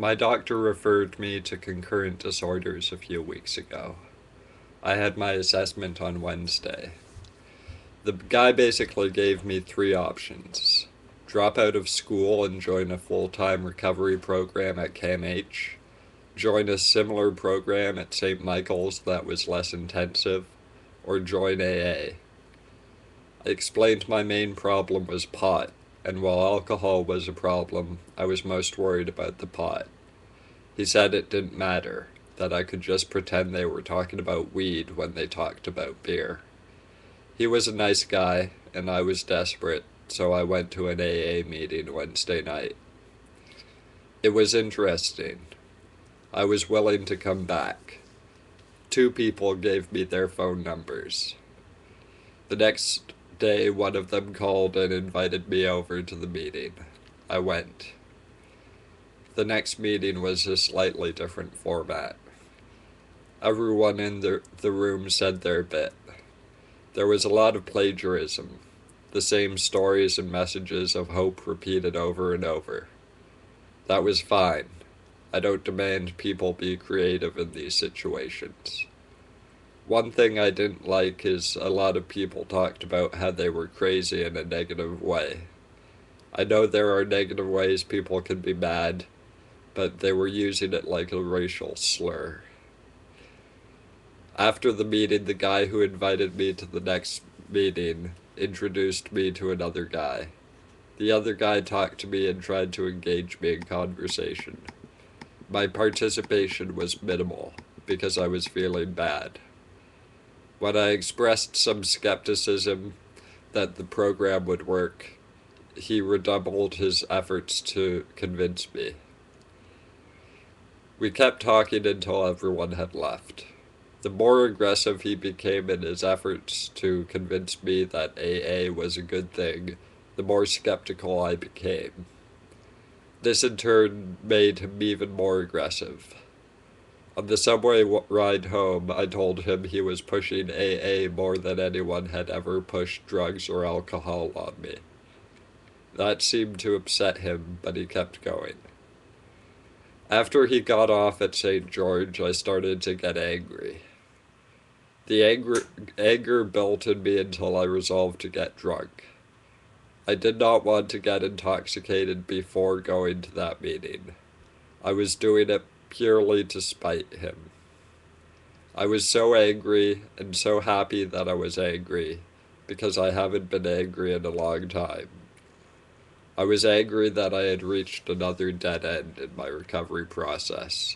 My doctor referred me to concurrent disorders a few weeks ago. I had my assessment on Wednesday. The guy basically gave me three options: drop out of school and join a full time recovery program at CAMH, join a similar program at St. Michael's that was less intensive, or join AA. I explained my main problem was pot, and while alcohol was a problem, I was most worried about the pot. He said it didn't matter, that I could just pretend they were talking about weed when they talked about beer. He was a nice guy, and I was desperate, so I went to an AA meeting Wednesday night. It was interesting. I was willing to come back. Two people gave me their phone numbers. The next day, one of them called and invited me over to the meeting. I went. The next meeting was a slightly different format. Everyone in the room said their bit. There was a lot of plagiarism, the same stories and messages of hope repeated over and over. That was fine. I don't demand people be creative in these situations. One thing I didn't like is a lot of people talked about how they were crazy in a negative way. I know there are negative ways people can be mad, but they were using it like a racial slur. After the meeting, the guy who invited me to the next meeting introduced me to another guy. The other guy talked to me and tried to engage me in conversation. My participation was minimal because I was feeling bad. When I expressed some skepticism that the program would work, he redoubled his efforts to convince me. We kept talking until everyone had left. The more aggressive he became in his efforts to convince me that AA was a good thing, the more skeptical I became. This in turn made him even more aggressive. On the subway ride home, I told him he was pushing AA more than anyone had ever pushed drugs or alcohol on me. That seemed to upset him, but he kept going. After he got off at St. George, I started to get angry. The anger built in me until I resolved to get drunk. I did not want to get intoxicated before going to that meeting. I was doing it purely to spite him. I was so angry and so happy that I was angry, because I haven't been angry in a long time. I was angry that I had reached another dead end in my recovery process.